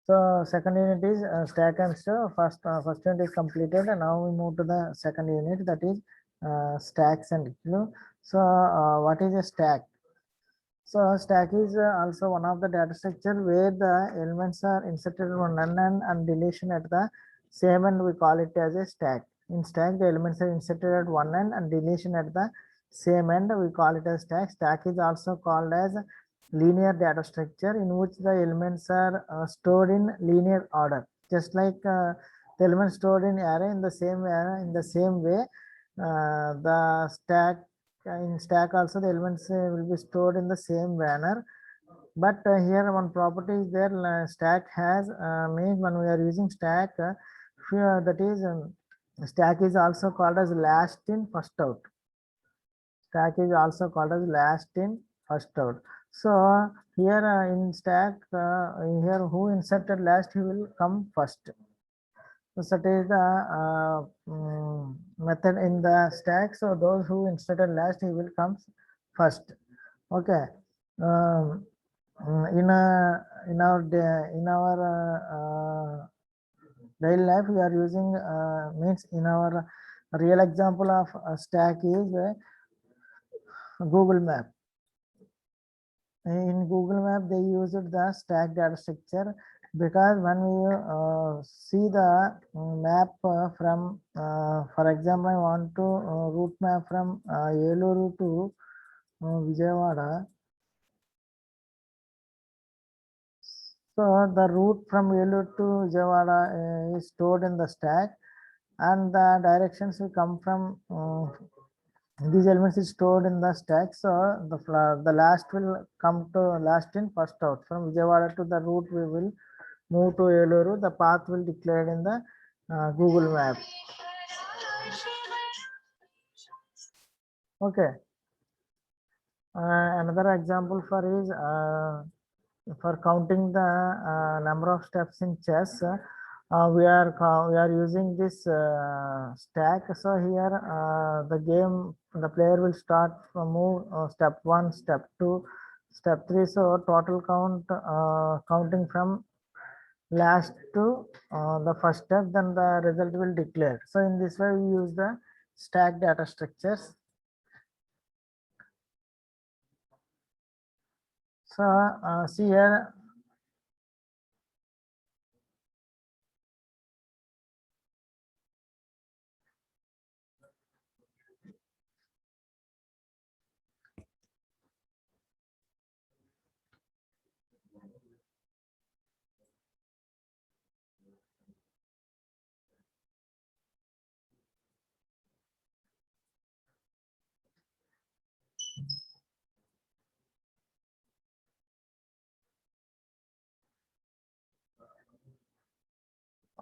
So second unit is stack and store. First unit is completed, and now we move to the second unit, that is stacks and queue. So what is a stack? So stack is also one of the data structure where the elements are inserted on one end and deletion at the same end. We call it as a stack. In stack, the elements are inserted at one end and deletion at the same end. We call it as stack. Stack is also called as linear data structure in which the elements are stored in linear order, just like the elements stored in array in the same array in the same way. The stack in stack also the elements will be stored in the same manner, but here one property is there. Stack has means when we are using stack, that is stack is also called as last in first out. Stack is also called as last in first out. So here in stack, here who inserted last, he will come first. So that is the method in the stack. So those who inserted last, he will come first. Okay. In our daily life, we are using means in our real example of stack is Google Map. In Google Map, they used the stack data structure because when we see the map from, for example, I want to route map from Yeluru to Vijayawada. So the route from Yeluru to Vijayawada is stored in the stack, and the directions will come from these elements is stored in the stack. So the last will come to last in first out. From Vijayawada to the route we will move to Yeluru. The path will declared in the Google Map. Okay. Another example for is for counting the number of steps in chess. We are using this stack. So here the player will start from move step 1, step 2, step 3. So total count counting from last to the first step, then the result will declare. So in this way we use the stack data structures. So see here.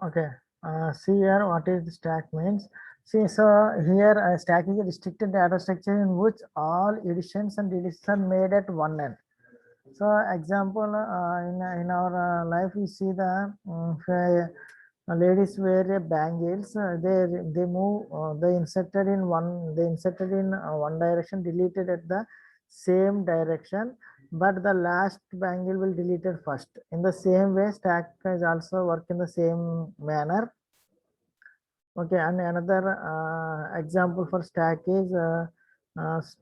Okay, see here what is the stack means. See, so here a stack is a restricted data structure in which all additions and deletions are made at one end. So example, in our life we see the ladies wear bangles. They move. They inserted in one direction, deleted at the same direction, but the last bangle will deleted first. In the same way, stack is also work in the same manner. Okay, and another example for stack is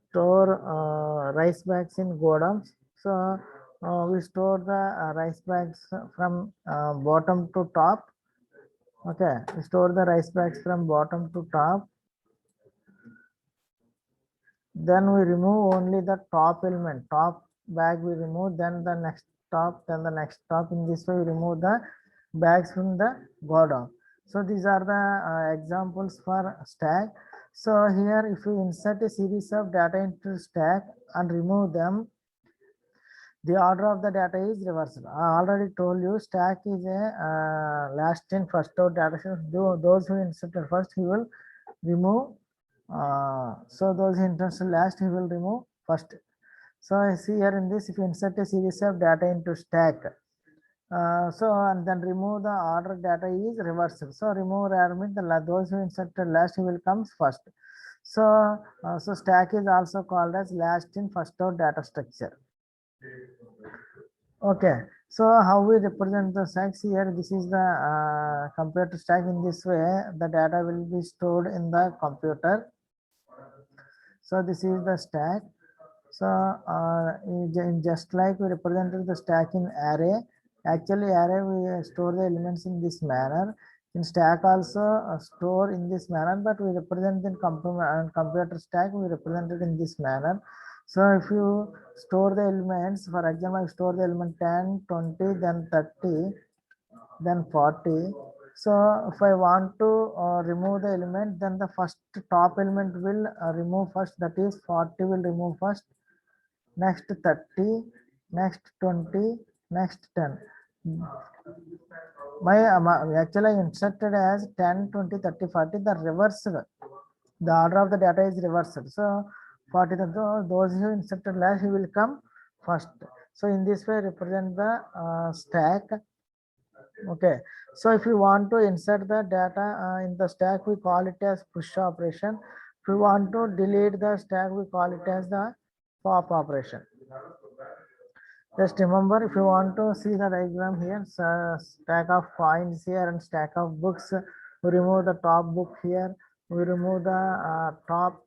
store rice bags in godowns. So we store the rice bags from bottom to top. Okay, we store the rice bags from bottom to top. Then we remove only the top element, top bag we remove, then the next top, then the next top. In this way, we remove the bags from the godown. So these are the examples for stack. So here, if we insert a series of data into stack and remove them, the order of the data is reversed. I already told you stack is a last in first out data set. Those who inserted first, he will remove. So those who inserted last, he will remove first. So I see here in this, if you insert a series of data into stack, so and then remove the order data is reversed. So remove error means those who inserted last, he will come first. So so stack is also called as last in first out data structure. Okay, so how we represent the stacks here? This is the computer stack. In this way, the data will be stored in the computer. So this is the stack. So just like we represented the stack in array, actually array we store the elements in this manner. In stack also store in this manner, but we represent in computer stack, we represent it in this manner. So if you store the elements, for example, I store the element 10, 20, then 30, then 40. So if I want to remove the element, then the first top element will remove first, that is 40 will remove first, next 30, next 20, next 10. Actually I inserted as 10, 20, 30, 40, the reversed. The order of the data is reversed. So 40, those who inserted last, he will come first. So in this way represent the stack. Okay, so if you want to insert the data in the stack, we call it as push operation. If you want to delete the stack, we call it as the pop operation. Just remember, if you want to see the diagram here, stack of coins here and stack of books, we remove the top book here, we remove the top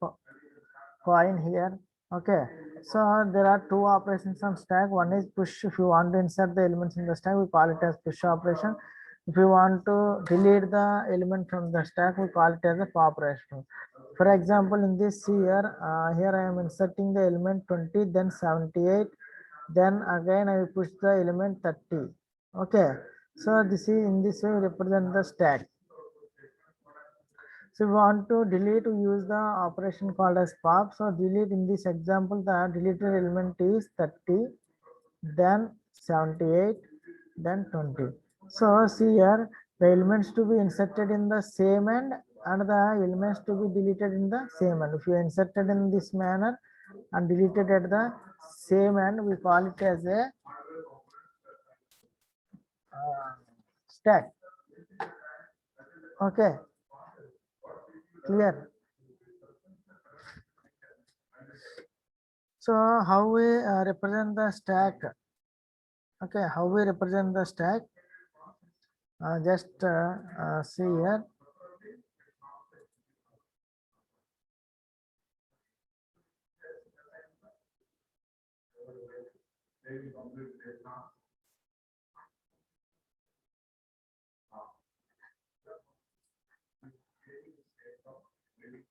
coin here. Okay, so there are two operations on stack. One is push. If you want to insert the elements in the stack, we call it as push operation. If you want to delete the element from the stack, we call it as a pop operation. For example, in this here, here I am inserting the element 20, then 78, then again I will push the element 30. Okay, so this is in this way represent the stack. So we want to delete, we use the operation called as pop. So delete, in this example, the deleted element is 30, then 78, then 20. So see here, the elements to be inserted in the same end and the elements to be deleted in the same end. If you inserted in this manner and deleted at the same end, we call it as a stack. Okay, clear? So how we represent the stack? Okay, how we represent the stack? Just see here.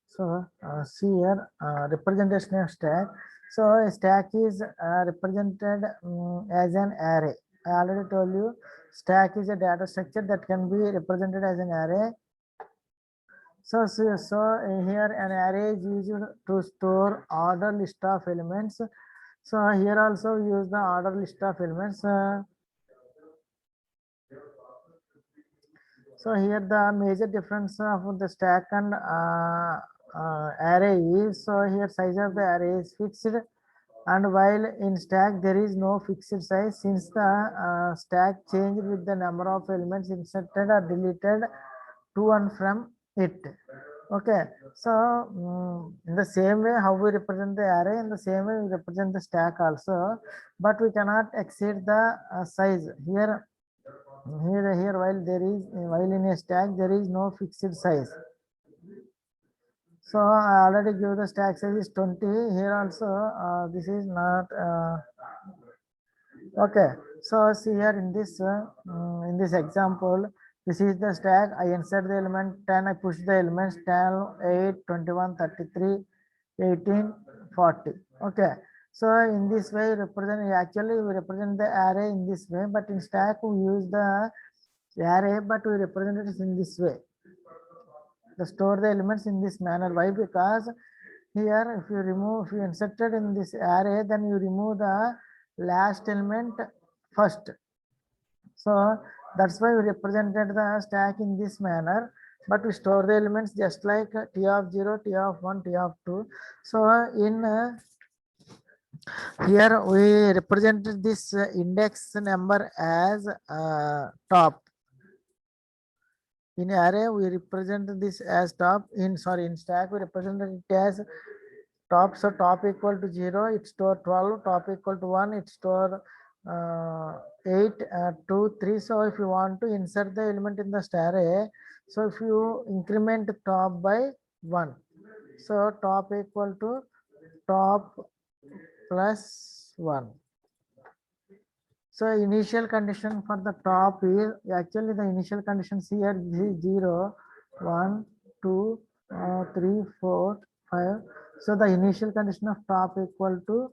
So see here, representation of stack. So a stack is represented as an array. I already told you, stack is a data structure that can be represented as an array. So here an array is used to store order list of elements. So here also we use the order list of elements. So here the major difference of the stack and array is, so here size of the array is fixed, and while in stack there is no fixed size, since the stack changes with the number of elements inserted or deleted to and from it. Okay, so in the same way how we represent the array, in the same way we represent the stack also, but we cannot exceed the size here. Here while in a stack there is no fixed size. So I already give the stack size is 20. Here also this is not okay. So see here in this example, this is the stack. I insert the element 10, I push the elements 10, 8, 21, 33, 18, 40. Okay, so in this way represent, actually we represent the array in this way, but in stack we use the array, but we represent it in this way. To store the elements in this manner. Why? Because here if you inserted in this array, then you remove the last element first. So that's why we represented the stack in this manner, but we store the elements just like T of 0, T of 1, T of 2. So in here we represented this index number as top. In array we represent this as top. In stack we represented it as top. So top equal to 0, it store 12, top equal to 1, it store 8, 2, 3. So if you want to insert the element in the star array, so if you increment top by 1, so top equal to top plus 1. So initial condition for the top is actually the initial conditions here is 0, 1, 2, 3, 4, 5. So the initial condition of top equal to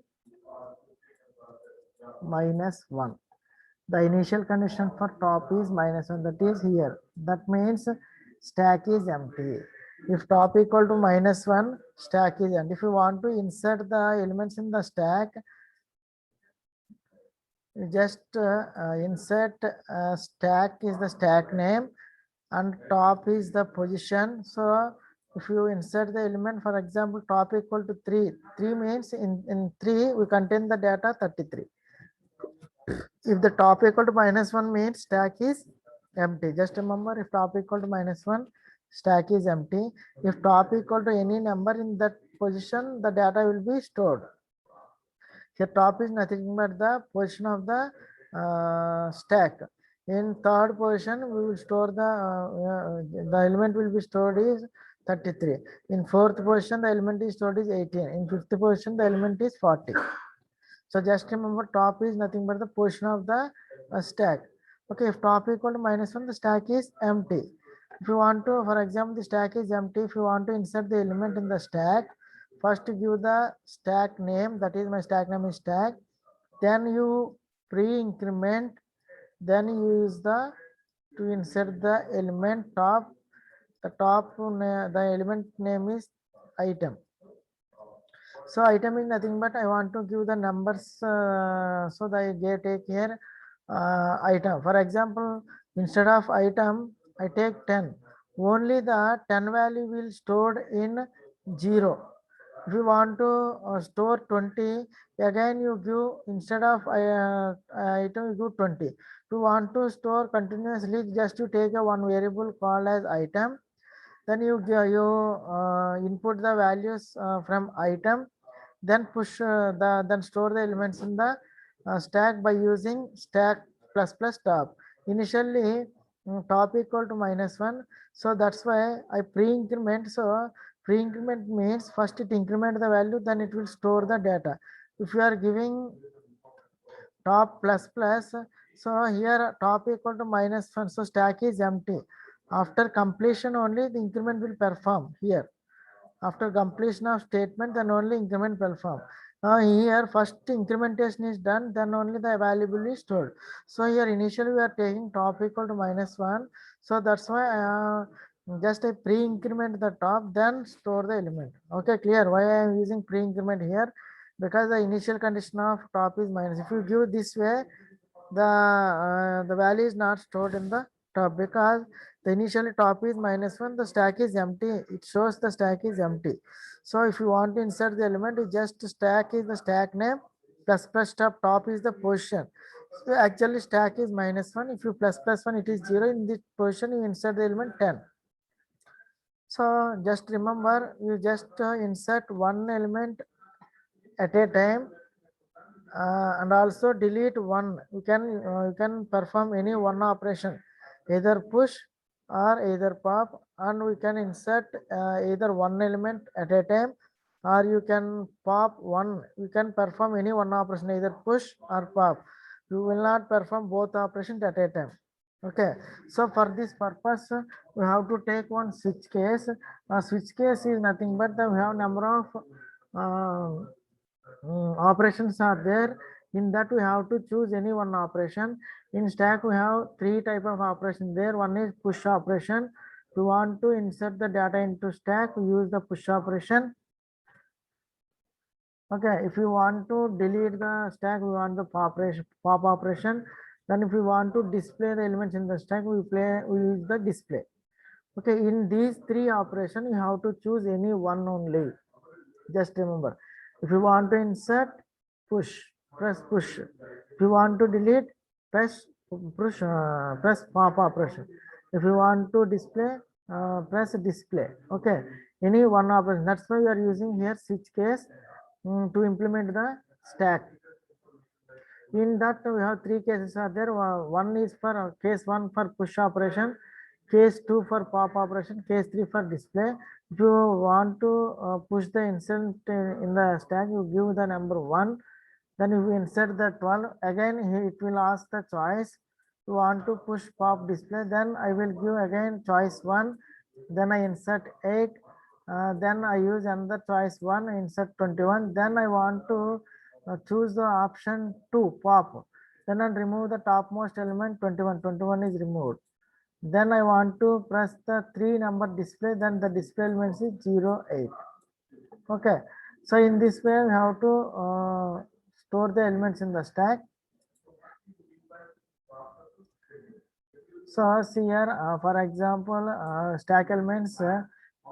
-1. The initial condition for top is -1, that is here. That means stack is empty. If top equal to -1, stack is empty. If you want to insert the elements in the stack, you just insert stack is the stack name and top is the position. So if you insert the element, for example, top equal to 3, 3 means in 3 we contain the data 33. If the top equal to -1 means stack is empty. Just remember, if top equal to -1, stack is empty. If top equal to any number in that position, the data will be stored. Here top is nothing but the position of the stack. In third position, we will store the element will be stored is 33. In fourth position, the element is stored is 18. In fifth position, the element is 40. So just remember, top is nothing but the position of the stack. Okay, if top equal to -1, the stack is empty. If you want to, for example, the stack is empty. If you want to insert the element in the stack, first give the stack name, that is my stack name is stack. Then you pre-increment, then you use the to insert the element top. The top, the element name is item. So item is nothing but I want to give the numbers, so that I take here item. For example, instead of item, I take 10. Only the 10 value will stored in 0. If you want to store 20, again you give instead of item, you give 20. If you want to store continuously, just you take a one variable called as item. Then you input the values from item, then push then store the elements in the stack by using stack plus plus top. Initially top equal to -1, so that's why I pre-increment. So pre-increment means first it increment the value, then it will store the data. If you are giving top plus plus, so here top equal to -1, so stack is empty. After completion only the increment will perform here. After completion of statement, then only increment perform. Here first incrementation is done, then only the variable is stored. So here initially we are taking top equal to -1. So that's why just I pre-increment the top, then store the element. Okay, clear why I am using pre-increment here? Because the initial condition of top is minus. If you give this way, the value is not stored in the top, because the initially top is -1, the stack is empty. It shows the stack is empty. So if you want to insert the element, you just stack is the stack name plus plus top is the position. So actually stack is -1. If you plus plus 1, it is 0. In this position, you insert the element 10. So just remember, you just insert one element at a time, and also delete one. You can perform any one operation, either push or either pop, and we can insert either one element at a time, or you can pop one. You can perform any one operation, either push or pop. You will not perform both operations at a time. Okay, so for this purpose we have to take one switch case. Switch case is nothing but we have number of operations are there. In that we have to choose any one operation. In stack we have three type of operation there. One is push operation. We want to insert the data into stack, we use the push operation. Okay, if you want to delete the stack, we want the pop operation. Then if you want to display the elements in the stack, we use the display. Okay, in these three operations you have to choose any one only. Just remember, if you want to insert, push, press push. If you want to delete, press press pop operation. If you want to display, press display. Okay, any one operation. That's why we are using here switch case to implement the stack. In that we have three cases are there. One is for case one for push operation, case two for pop operation, case three for display. If you want to push the insert in the stack, you give the number 1, then you insert the 12. Again it will ask the choice. You want to push pop display, then I will give again choice 1, then I insert 8, then I use another choice 1, insert 21, then I want to choose the option 2 pop, then I remove the topmost element 21. 21 is removed. Then I want to press the 3 number display, then the display elements is 0, 8. Okay, so in this way we have to store the elements in the stack. So see here, for example, stack elements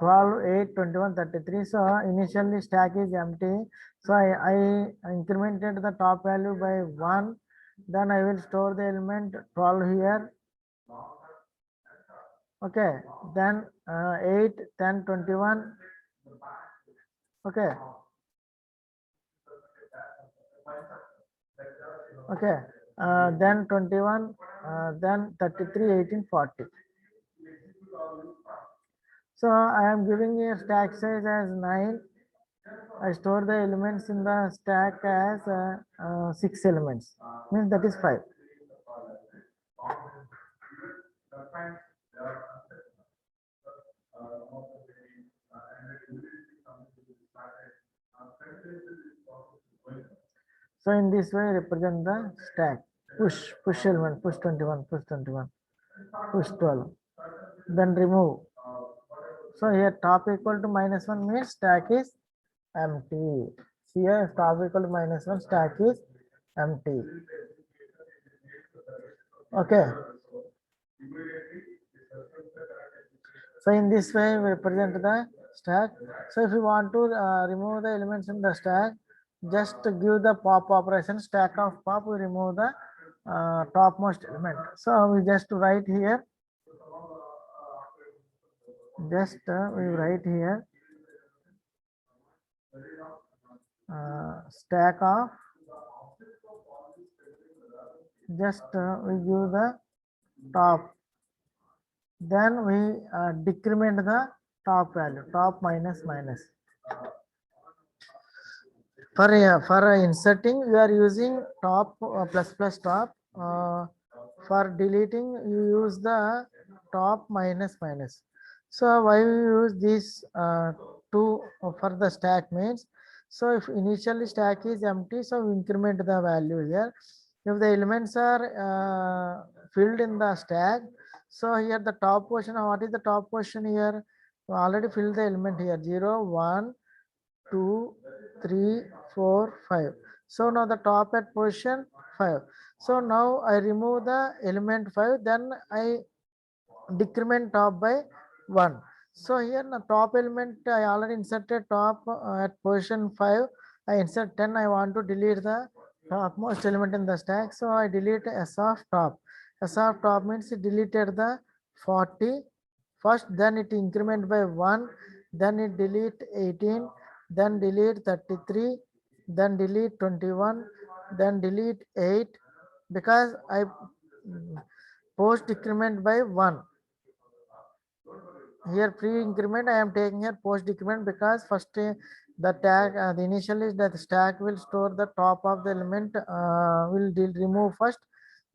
12, 8, 21, 33. So initially stack is empty. So I incremented the top value by 1. Then I will store the element 12 here. Okay, then 8, 10, 21. Okay. Okay, then 21, then 33, 18, 40. So I am giving a stack size as 9. I store the elements in the stack as 6 elements, means that is 5. So in this way represent the stack. Push element, push 21, push 21, push 12, then remove. So here top equal to -1 means stack is empty. Here top equal to -1, stack is empty. Okay. So in this way we represent the stack. So if you want to remove the elements in the stack, just give the pop operation, stack of pop, we remove the topmost element. So we just write here, we write here stack of, just we give the top, then we decrement the top value, top minus minus. For inserting we are using top plus plus top. For deleting you use the top minus minus. So why we use this two for the stack means, so if initially stack is empty, so we increment the value here. If the elements are filled in the stack, so here the top portion, what is the top portion here? We already filled the element here, 0, 1, 2, 3, 4, 5. So now the top at position 5. So now I remove the element 5, then I decrement top by 1. So here the top element I already inserted top at position 5. I insert 10. I want to delete the topmost element in the stack. So I delete S of top. S of top means it deleted the 40 first, then it increment by 1, then it delete 18, then delete 33, then delete 21, then delete 8, because I post decrement by 1. Here pre increment I am taking here post decrement, because first the tag the initial is that stack will store the top of the element, will remove first.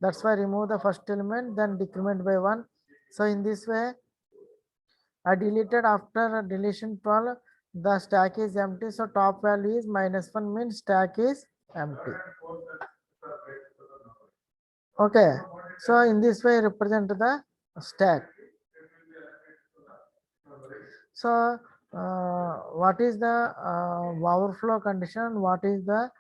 That's why remove the first element, then decrement by 1. So in this way I deleted after deletion 12, the stack is empty. So top value is -1 means stack is empty. Okay. So in this way represent the stack. So what is the overflow condition? What is the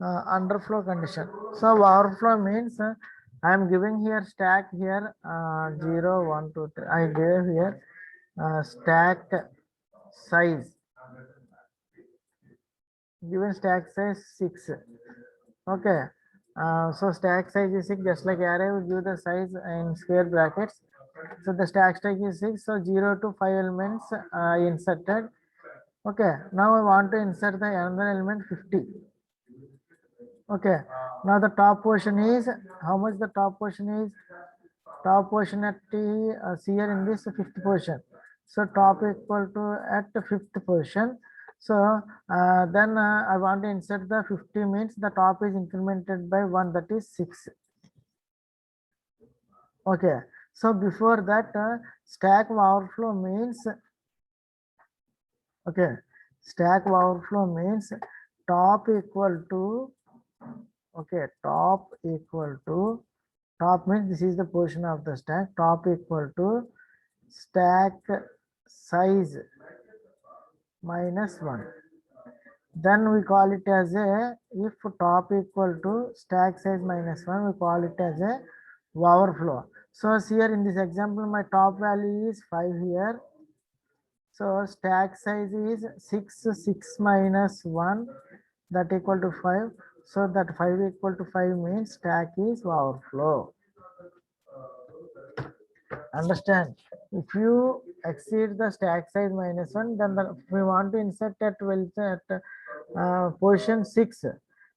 underflow condition? So overflow means I am giving here stack here 0, 1, 2, 3. I gave here stack size, given stack size 6. Okay, so stack size is 6, just like array we give the size in square brackets. So the stack size is 6, so 0 to 5 elements inserted. Okay, now I want to insert the another element 50. Okay, now the top portion is how much the top portion is. Top portion at here in this fifth portion. So top equal to at the fifth portion. So then I want to insert the 50 means the top is incremented by 1, that is 6. Okay, so before that stack overflow means, okay, stack overflow means top equal to, okay, top equal to, top means this is the portion of the stack, top equal to stack size minus 1. Then we call it as a, if top equal to stack size minus 1, we call it as a overflow. So here in this example, my top value is 5 here. So stack size is 6 minus 1, that equal to 5. So that 5 equal to 5 means stack is overflow. Understand? If you exceed the stack size minus 1, then we want to insert at position 6,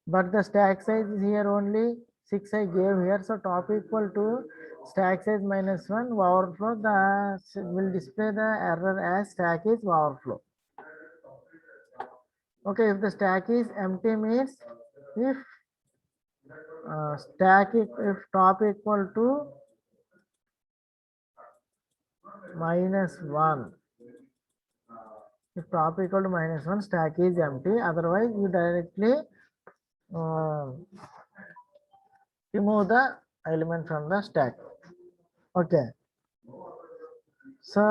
but the stack size is here only 6 I gave here. So top equal to stack size minus 1 overflow, the will display the error as stack is overflow. Okay, if the stack is empty means if if top equal to minus 1, if top equal to minus 1, stack is empty, otherwise you directly remove the element from the stack. Okay, so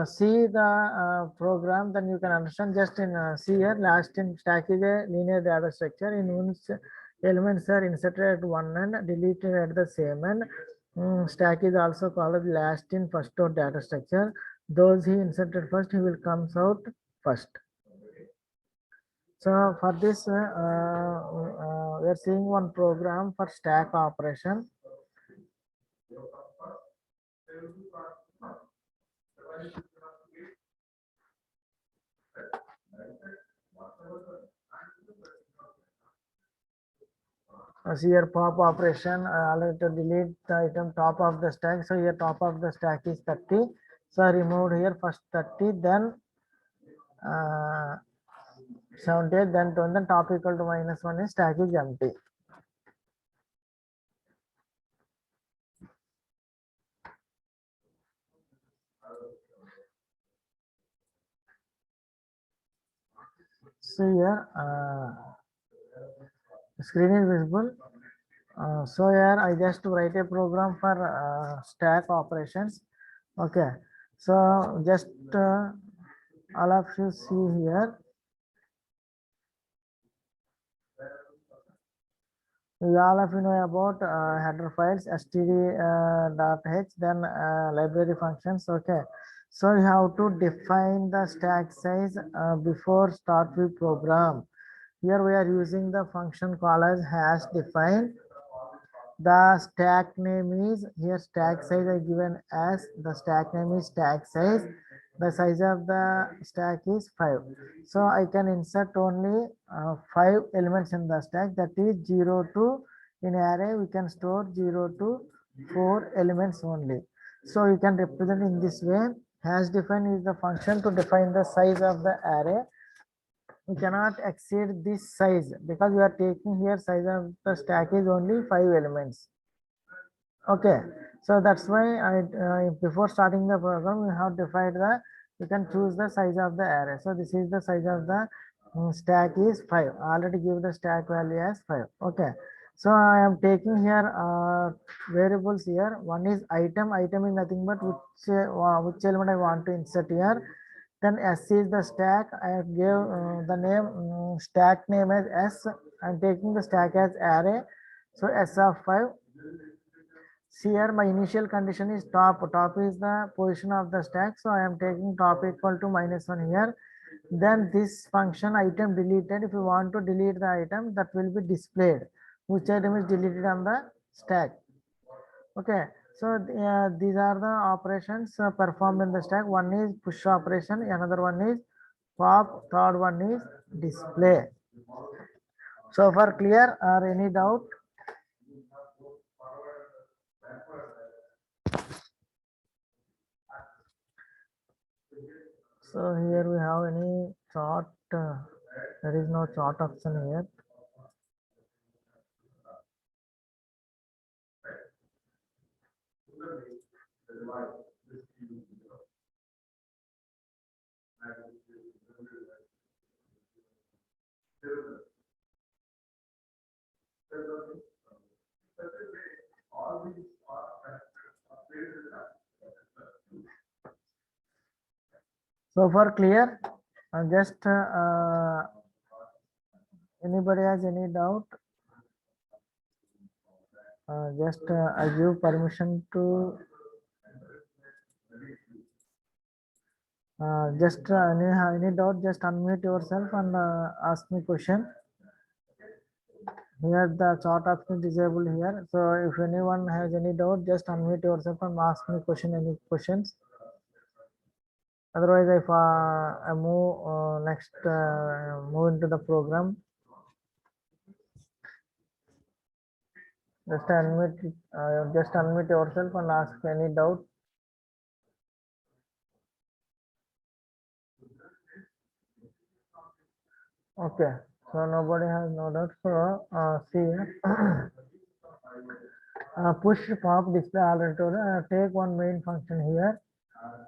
see the program, then you can understand. Just in see here, last in stack is a linear data structure in which elements are inserted at one end, deleted at the same end. Stack is also called last in first out data structure. Those he inserted first, he will comes out first. So for this we are seeing one program for stack operation. Here pop operation, allow to delete the item top of the stack. So here top of the stack is 30. So removed here first 30, then 78, then 20, then top equal to minus 1 is stack is empty. So here screen is visible. So here I just write a program for stack operations. Okay, so just all of you see here. All of you know about header files, std.h, then library functions. Okay, so you have to define the stack size before start with program. Here we are using the function called as hash define. The stack name is here, stack size I given as, the stack name is stack size. The size of the stack is 5. So I can insert only 5 elements in the stack, that is 0 to, in array we can store 0 to 4 elements only. So you can represent in this way. Hash define is the function to define the size of the array. We cannot exceed this size because we are taking here size of the stack is only 5 elements. Okay, so that's why I before starting the program we have defined the, you can choose the size of the array. So this is the size of the stack is 5. Already give the stack value as 5. Okay, so I am taking here variables here. One is item. Item is nothing but which element I want to insert here. Then S is the stack. I gave the name stack name as S. I'm taking the stack as array. So S of 5. Here my initial condition is top. Top is the position of the stack. So I am taking top equal to minus 1 here. Then this function item deleted. If you want to delete the item, that will be displayed. Which item is deleted on the stack. Okay. So these are the operations performed in the stack. One is push operation. Another one is pop. Third one is display. So far clear or any doubt? So here we have any chart. There is no chart option here. So far clear. Just anybody has any doubt? Just I give permission to just any doubt, just unmute yourself and ask me question. Here the chat option disabled here. So if anyone has any doubt, just unmute yourself and ask me question, any questions. Otherwise, if I move next, move into the program. Just unmute yourself and ask any doubt. Okay, so nobody has no doubt. So see, push pop display already. Take one main function here.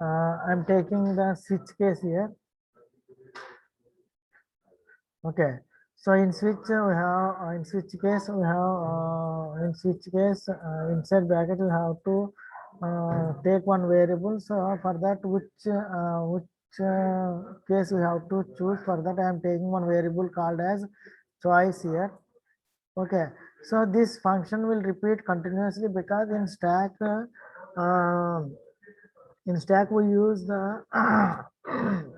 I'm taking the switch case here. Okay, so in switch we have in switch case we have inside bracket we have to take one variable. So for that which case we have to choose. For that I am taking one variable called as choice here. Okay, so this function will repeat continuously because in stack we use the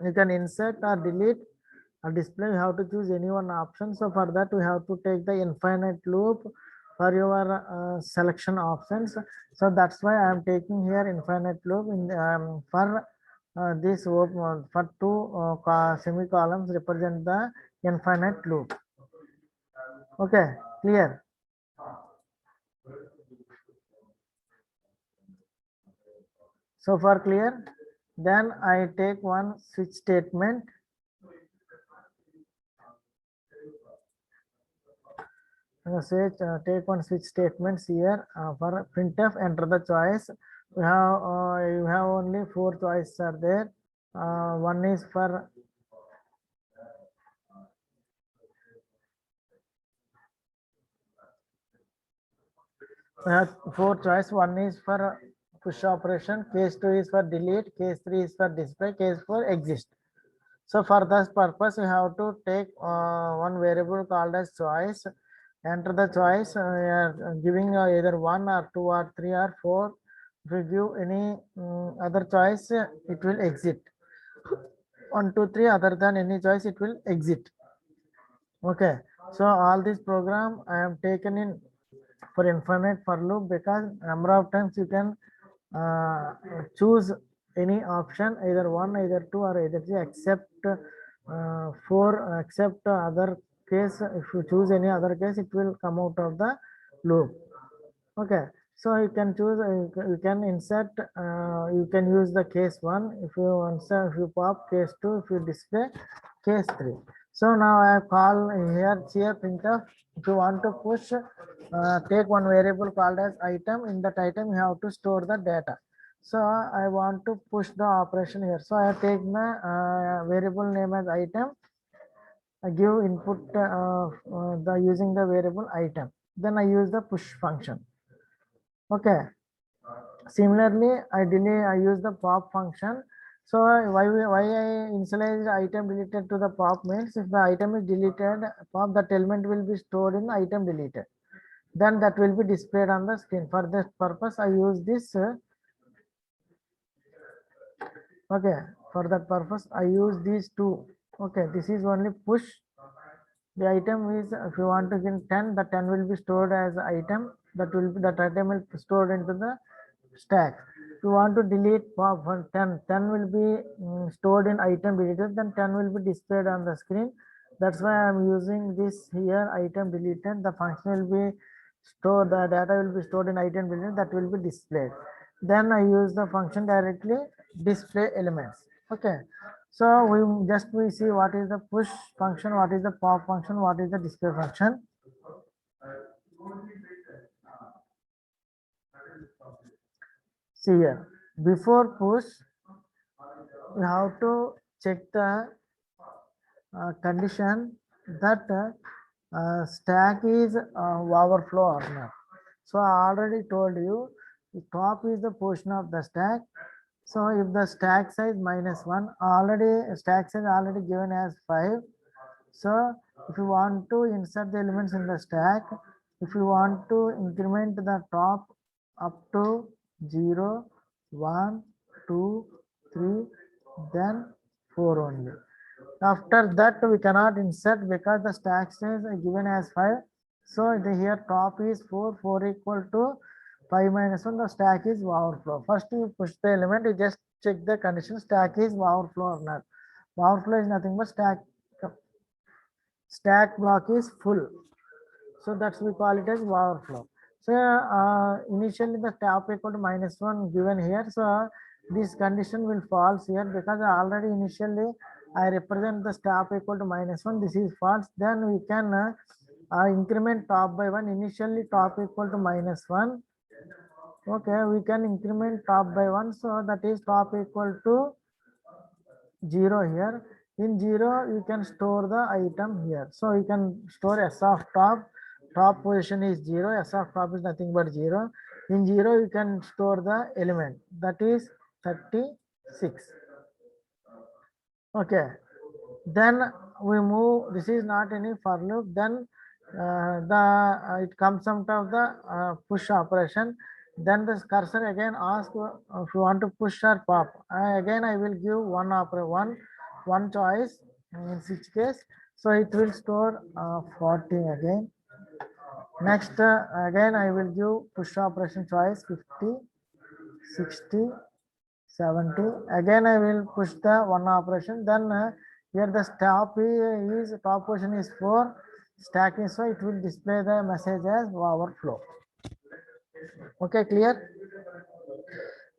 you can insert or delete or display. You have to choose any one option. So for that we have to take the infinite loop for your selection options. So that's why I am taking here infinite loop in for this for two semicolons represent the infinite loop. Okay, clear. So far clear. Then I take one switch statement. Take one switch statements here for printf. Enter the choice. We have you have only 4 choices are there. One is for we have 4 choice. One is for push operation. Case 2 is for delete. Case 3 is for display. Case 4 exist. So for this purpose, we have to take one variable called as choice. Enter the choice, giving either 1 or 2 or 3 or 4. If you give any other choice, it will exit. 1, 2, 3, other than any choice, it will exit. Okay, so all this program I am taken in for infinite for loop because number of times you can choose any option, either 1, either 2 or either 3, except 4, except other case. If you choose any other case, it will come out of the loop. Okay, so you can choose, you can insert, you can use the case 1 if you answer, if you pop case 2, if you display case 3. So now I call here printf. If you want to push, take one variable called as item. In that item you have to store the data. So I want to push the operation here. So I take the variable name as item. I give input the using the variable item. Then I use the push function. Okay. Similarly, I use the pop function. So why I initialize the item deleted to the pop means if the item is deleted, pop that element will be stored in the item deleted. Then that will be displayed on the screen. For this purpose, I use this. Okay, for that purpose, I use these two. Okay, this is only push. The item is, if you want to get 10, the 10 will be stored as item. That item will be stored into the stack. If you want to delete pop 10, 10 will be stored in item deleted, then 10 will be displayed on the screen. That's why I'm using this here item deleted. The function will be stored, the data will be stored in item deleted, that will be displayed. Then I use the function directly display elements. Okay. So we see what is the push function, what is the pop function, what is the display function. See here, before push, we have to check the condition that stack is overflow or not. So I already told you the top is the portion of the stack. So if the stack size -1, already stack size already given as 5. So if you want to insert the elements in the stack, if you want to increment the top up to 0, 1, 2, 3, then 4 only. After that we cannot insert because the stack size is given as 5. So here top is 4, 4 equal to 5 minus 1, the stack is overflow. First you push the element, you just check the condition stack is overflow or not. Overflow is nothing but stack block is full. So that's we call it as overflow. So initially the top equal to -1 given here. So this condition will false here because already initially I represent the top equal to -1. This is false. Then we can increment top by 1. Initially top equal to -1. Okay, we can increment top by 1. So that is top equal to 0 here. In 0 you can store the item here. So you can store s of top position is 0, s of top is nothing but 0. In 0 you can store the element, that is 36. Okay, then we move, this is not any for loop. Then it comes out of the push operation. Then this cursor again ask if you want to push or pop. Again I will give one choice in each case. So it will store 40 again. Next again I will give push operation choice 50, 60, 70. Again I will push the one operation. Then here the top position is 4, stack is, so it will display the message as overflow. Okay, clear?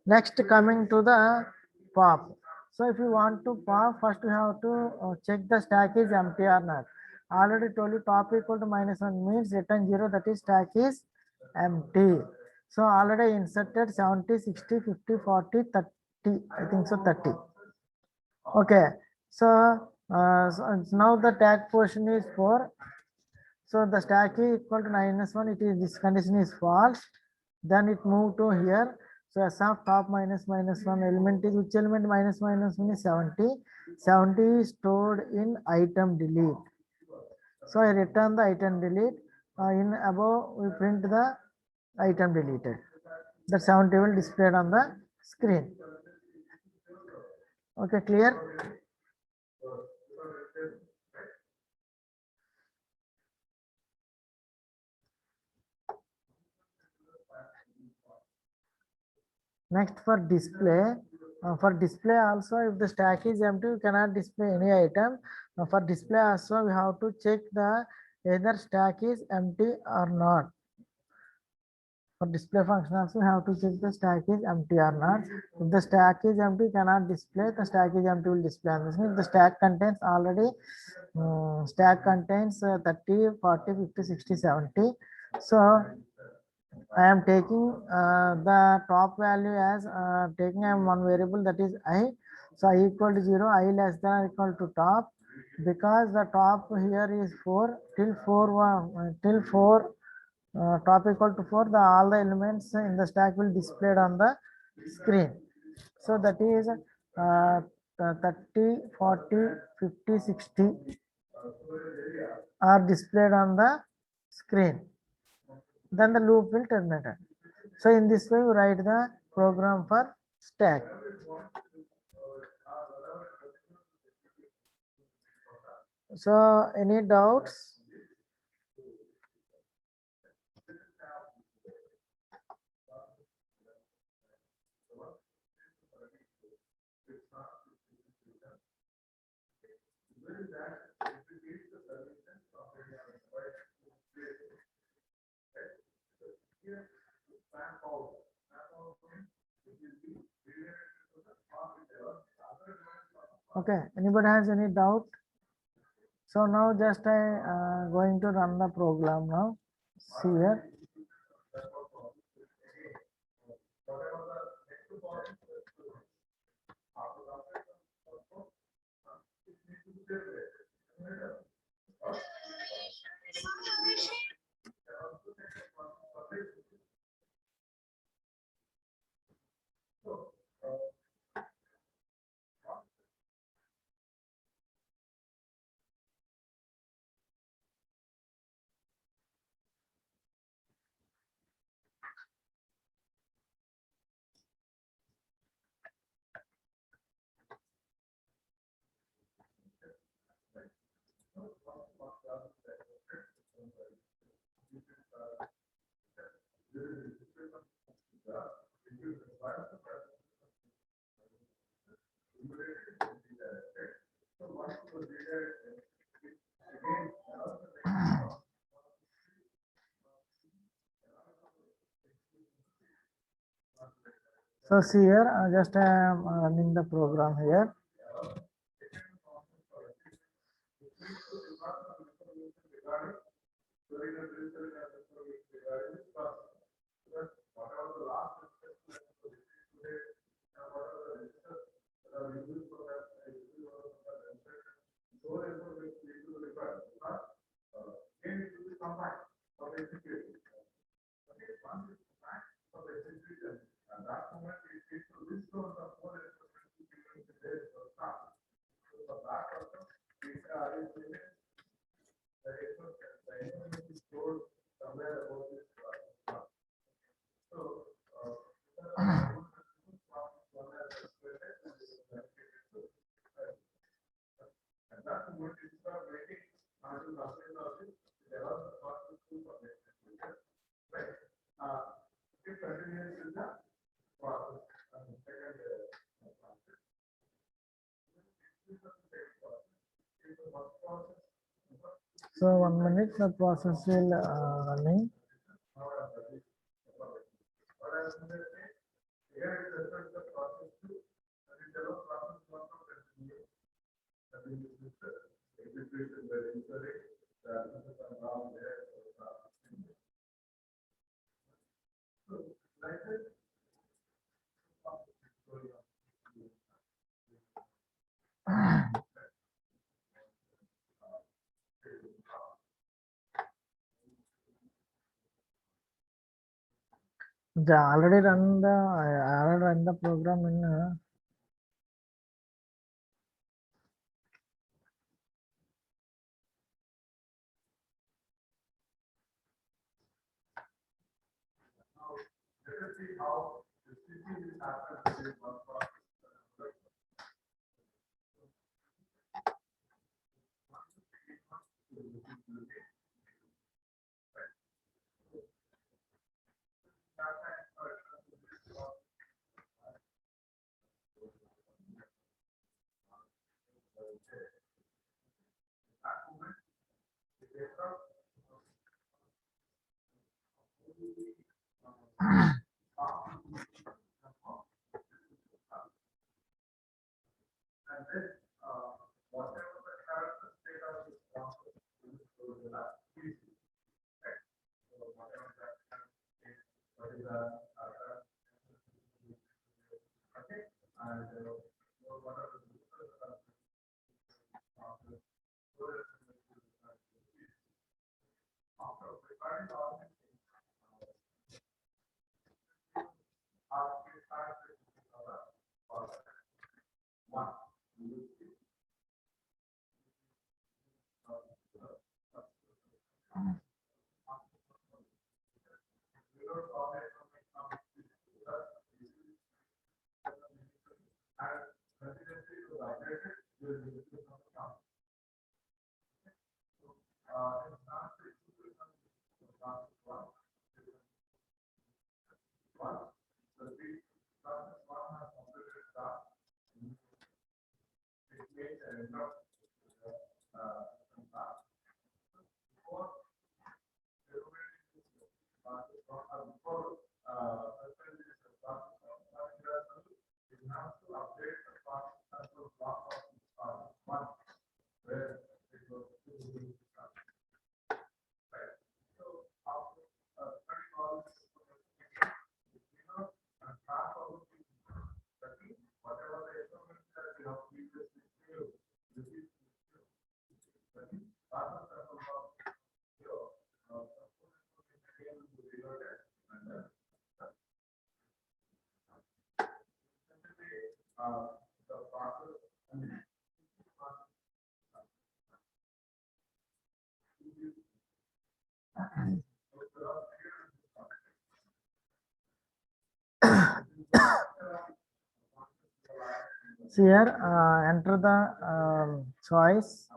Next coming to the pop. So if you want to pop, first you have to check the stack is empty or not. Already told you top equal to -1 means return 0, that is stack is empty. So already inserted 70, 60, 50, 40, 30. I think so 30. Okay. So, now the tag portion is 4. So the stack is equal to -1. It is, this condition is false. Then it moved to here. So s of top -1 element is, which element -1 is 70. 70 is stored in item delete. So I return the item delete. In above we print the item deleted. The 70 will displayed on the screen. Okay, clear? Next for display. For display also, if the stack is empty, you cannot display any item. For display also, we have to check the either stack is empty or not. For display function also, we have to check the stack is empty or not. If the stack is empty, cannot display. The stack is empty will display. And this means the stack contains already stack contains 30, 40, 50, 60, 70. So I am taking the top value as taking one variable, that is I. So I equal to 0, I less than or equal to top, because the top here is 4 till 4 top equal to 4, the all the elements in the stack will displayed on the screen. So that is 30, 40, 50, 60 are displayed on the screen. Then the loop will terminate. So in this way we write the program for stack. So any doubts? Okay, anybody has any doubt? So now just I going to run the program now. See here. So see here, just I am running the program here. So 1 minute, the process will running. The already run the I already run the program in So here enter the choice.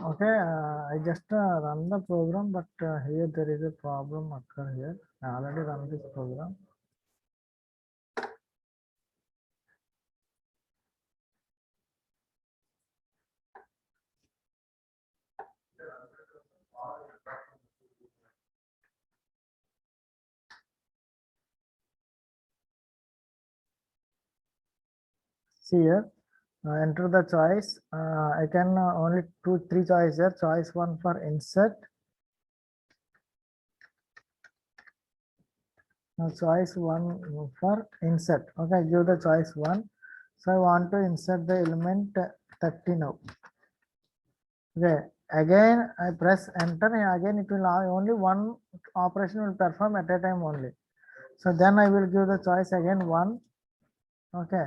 Okay, I just run the program, but here there is a problem occur here. I already run this program. See here, enter the choice. I can only three choices here. Choice one for insert. Now choice one for insert. Okay, give the choice one. So I want to insert the element 30 now. Okay, again I press enter and again it will only one operation will perform at a time only. So then I will give the choice again one. Okay.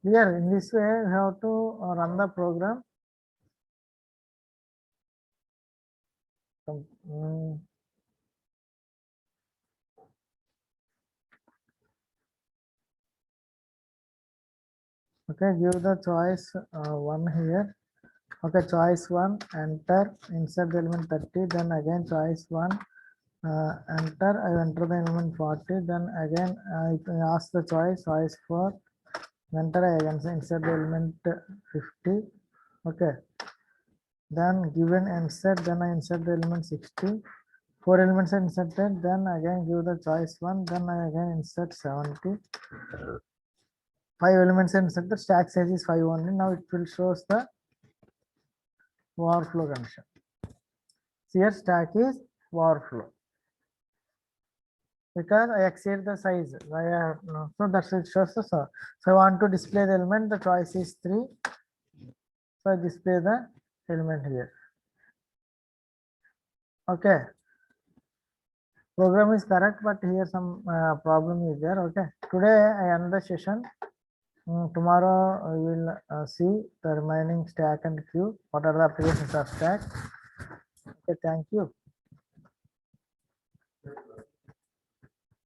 Here in this way you have to run the program. Okay, give the choice one here. Okay, choice one, enter, insert the element 30, then again choice one, enter, I enter the element 40, then again I ask the choice 4, enter, I again insert the element 50. Okay, then given insert, then I insert the element 60. 4 elements are inserted, then again give the choice one, then I again insert 70. 5 elements are inserted, stack size is 5 only. Now it will shows the overflow condition. Here stack is overflow because I exceed the size. So that's it shows the so I want to display the element. The choice is 3. So I display the element here. Okay. Program is correct, but here some problem is there. Okay. Today I end the session. Tomorrow I will see the remaining stack and queue. What are the applications of stack? Okay. Thank you.